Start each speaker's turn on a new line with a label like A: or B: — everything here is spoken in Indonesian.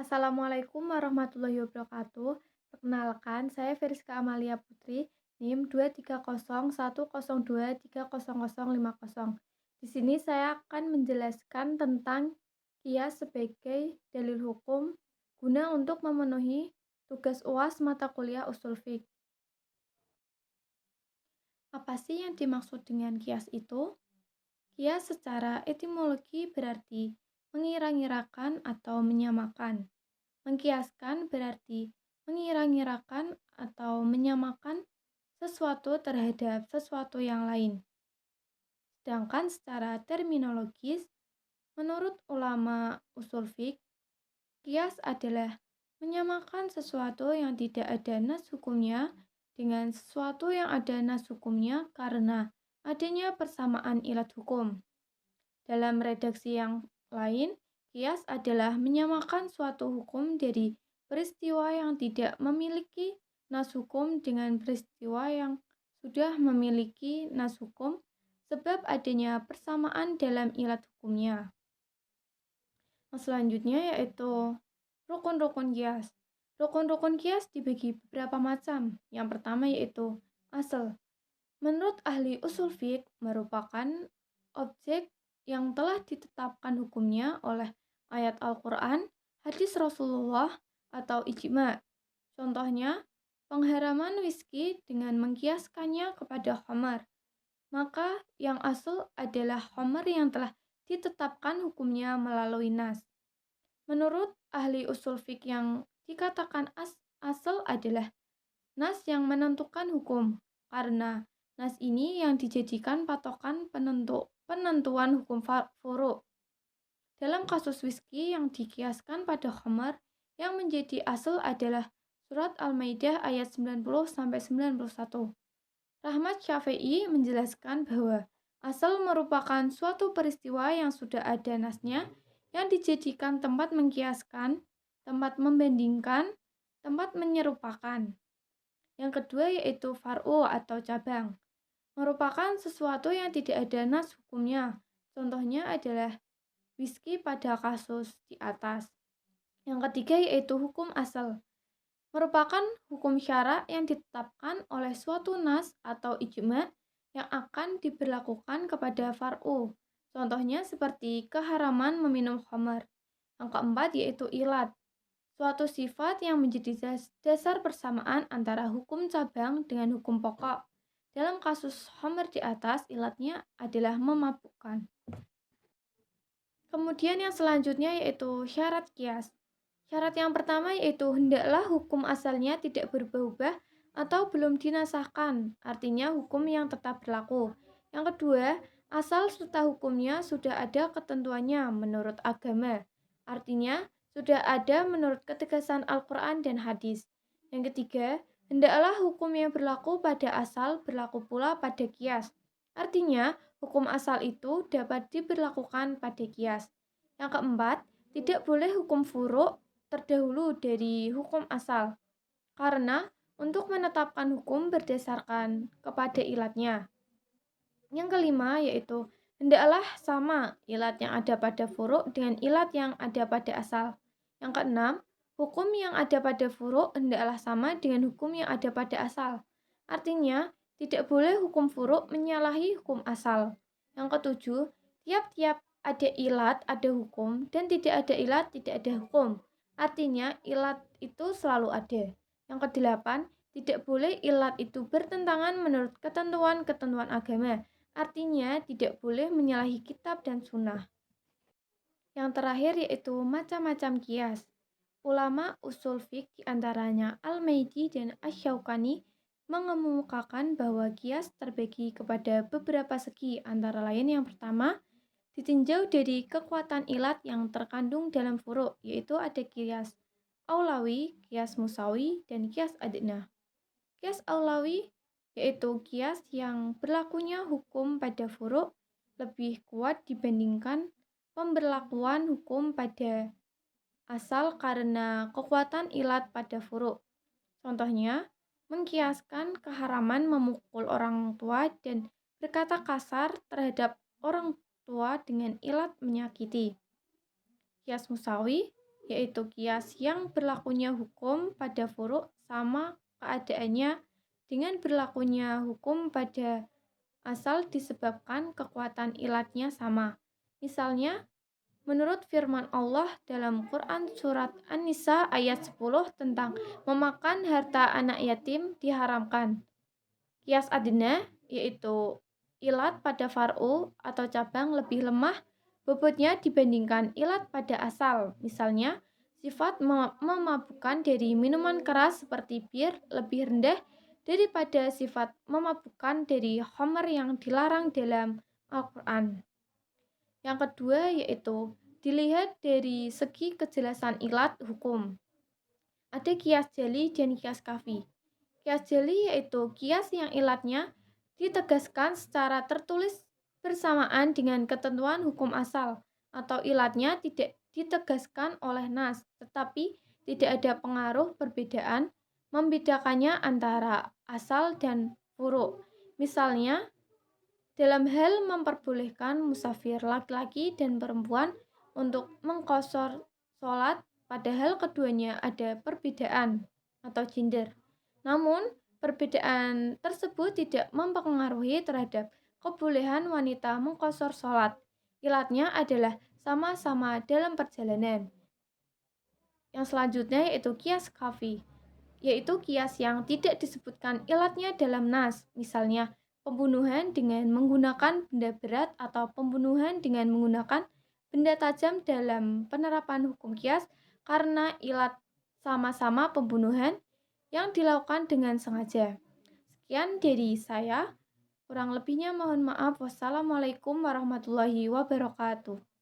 A: Assalamualaikum warahmatullahi wabarakatuh. Perkenalkan, saya Veriska Amalia Putri, NIM 2301002300050. Di sini saya akan menjelaskan tentang kias sebagai dalil hukum guna untuk memenuhi tugas UAS mata kuliah usul fiqh. Apa sih yang dimaksud dengan kias itu? Kias secara etimologi berarti mengira-ngirakan atau menyamakan. Mengkiaskan berarti mengira-ngirakan atau menyamakan sesuatu terhadap sesuatu yang lain. Sedangkan secara terminologis, menurut ulama usul fiqh, kias adalah menyamakan sesuatu yang tidak ada nas hukumnya dengan sesuatu yang ada nas hukumnya karena adanya persamaan ilat hukum. Dalam redaksi yang lain, kias adalah menyamakan suatu hukum dari peristiwa yang tidak memiliki nas hukum dengan peristiwa yang sudah memiliki nas hukum sebab adanya persamaan dalam ilat hukumnya. Selanjutnya yaitu rukun-rukun kias. Rukun-rukun kias dibagi beberapa macam. Yang pertama yaitu asal. Menurut ahli usul fiqh merupakan objek yang telah ditetapkan hukumnya oleh ayat Al-Quran, hadis Rasulullah, atau ijma'. Contohnya, pengharaman whisky dengan mengkiaskannya kepada khamar. Maka yang asal adalah khamar yang telah ditetapkan hukumnya melalui nas. Menurut ahli usul fiqh yang dikatakan asal adalah nas yang menentukan hukum, karena nas ini yang dijadikan patokan penentuan hukum furu'. Dalam kasus whisky yang dikiaskan pada khamar, yang menjadi asal adalah surat Al-Maidah ayat 90-91. Rahmat Syafi'i menjelaskan bahwa asal merupakan suatu peristiwa yang sudah ada nasnya, yang dijadikan tempat mengkiaskan, tempat membandingkan, tempat menyerupakan. Yang kedua yaitu far'u atau cabang, merupakan sesuatu yang tidak ada nas hukumnya. Contohnya adalah whisky pada kasus di atas. Yang ketiga yaitu hukum asal, merupakan hukum syara yang ditetapkan oleh suatu nas atau ijma' yang akan diberlakukan kepada far'u. Contohnya seperti keharaman meminum khamar. Yang keempat yaitu ilat, suatu sifat yang menjadi dasar persamaan antara hukum cabang dengan hukum pokok. Dalam kasus khamar di atas, ilatnya adalah memabukkan. Kemudian yang selanjutnya yaitu syarat kias. Syarat yang pertama yaitu hendaklah hukum asalnya tidak berubah-ubah atau belum dinasahkan, artinya hukum yang tetap berlaku. Yang kedua, asal serta hukumnya sudah ada ketentuannya menurut agama, artinya sudah ada menurut ketegasan Al-Quran dan hadis. Yang ketiga, hendaklah hukum yang berlaku pada asal berlaku pula pada kias, artinya hukum asal itu dapat diberlakukan pada kias. Yang keempat, tidak boleh hukum furu' terdahulu dari hukum asal, karena untuk menetapkan hukum berdasarkan kepada ilatnya. Yang kelima yaitu hendaklah sama ilat yang ada pada furu' dengan ilat yang ada pada asal. Yang keenam, hukum yang ada pada furu' hendaklah sama dengan hukum yang ada pada asal. Artinya, tidak boleh hukum furu' menyalahi hukum asal. Yang ketujuh, tiap-tiap ada ilat ada hukum dan tidak ada ilat tidak ada hukum. Artinya, ilat itu selalu ada. Yang kedelapan, tidak boleh ilat itu bertentangan menurut ketentuan-ketentuan agama. Artinya, tidak boleh menyalahi kitab dan sunnah. Yang terakhir yaitu macam-macam kias. Ulama usul fiqh diantaranya Al-Maidi dan Asy-Syaukani mengemukakan bahwa kias terbagi kepada beberapa segi, antara lain yang pertama, ditinjau dari kekuatan ilat yang terkandung dalam furu', yaitu ada kias aulawi, kias musawi, dan kias adna. Kias aulawi yaitu kias yang berlakunya hukum pada furu' lebih kuat dibandingkan pemberlakuan hukum pada asal karena kekuatan ilat pada furu'. Contohnya, mengkiaskan keharaman memukul orang tua dan berkata kasar terhadap orang tua dengan ilat menyakiti. Kias musawi yaitu kias yang berlakunya hukum pada furuk sama keadaannya dengan berlakunya hukum pada asal disebabkan kekuatan ilatnya sama. Misalnya, menurut firman Allah dalam Quran surat An-Nisa ayat 10 tentang memakan harta anak yatim diharamkan. Kias adna yaitu ilat pada far'u atau cabang lebih lemah bobotnya dibandingkan ilat pada asal. Misalnya, sifat memabukkan dari minuman keras seperti bir lebih rendah daripada sifat memabukkan dari khamr yang dilarang dalam Al-Quran. Yang kedua yaitu dilihat dari segi kejelasan ilat hukum. Ada kias jali dan kias kafi. Kias jali yaitu kias yang ilatnya ditegaskan secara tertulis bersamaan dengan ketentuan hukum asal atau ilatnya tidak ditegaskan oleh nas, tetapi tidak ada pengaruh perbedaan membedakannya antara asal dan furuk. Misalnya, dalam hal memperbolehkan musafir laki-laki dan perempuan untuk mengqashar sholat, padahal keduanya ada perbedaan atau gender. Namun, perbedaan tersebut tidak mempengaruhi terhadap kebolehan wanita mengqashar sholat. Ilatnya adalah sama-sama dalam perjalanan. Yang selanjutnya yaitu kias kafi, yaitu kias yang tidak disebutkan ilatnya dalam nas, misalnya pembunuhan dengan menggunakan benda berat atau pembunuhan dengan menggunakan benda tajam dalam penerapan hukum kias karena ilat sama-sama pembunuhan yang dilakukan dengan sengaja. Sekian dari saya, kurang lebihnya mohon maaf. Wassalamualaikum warahmatullahi wabarakatuh.